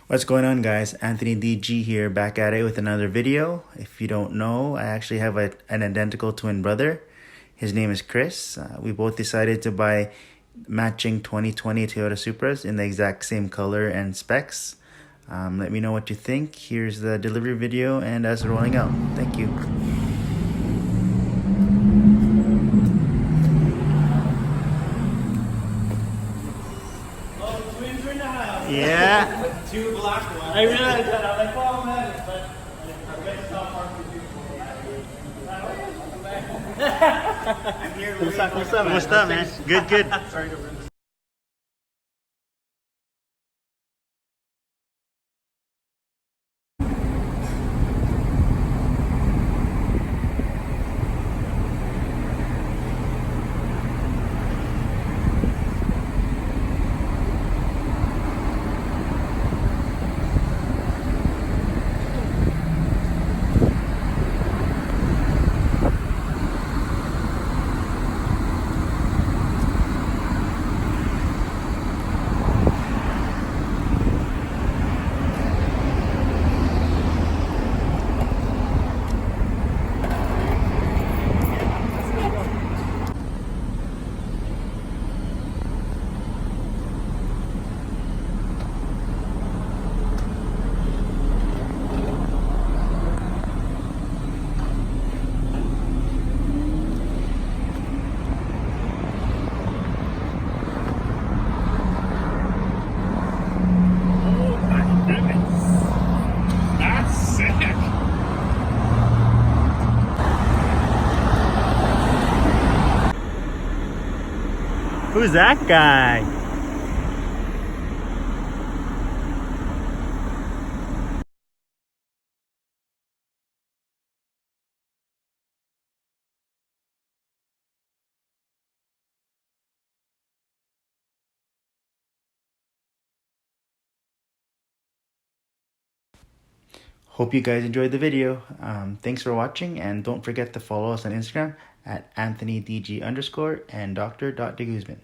What's going on, guys? AnthonyDG here, back at it with another video. If you don't know, I actually have an identical twin brother. His name is Chris. We both decided to buy matching 2020 Toyota Supras in the exact same color and specs. Let me know what you think. Here's the delivery video and us rolling out. Thank you. Oh, twins are in the house. Yeah. Two black ones. I realized that. I'm like, oh man, but I guess it's not hard to do. I'm here. What's up, man? Good, good. Sorry to ruin this. Who's that guy? Hope you guys enjoyed the video. Thanks for watching, and don't forget to follow us on Instagram at AnthonyDG_ and Dr.DeGuzman.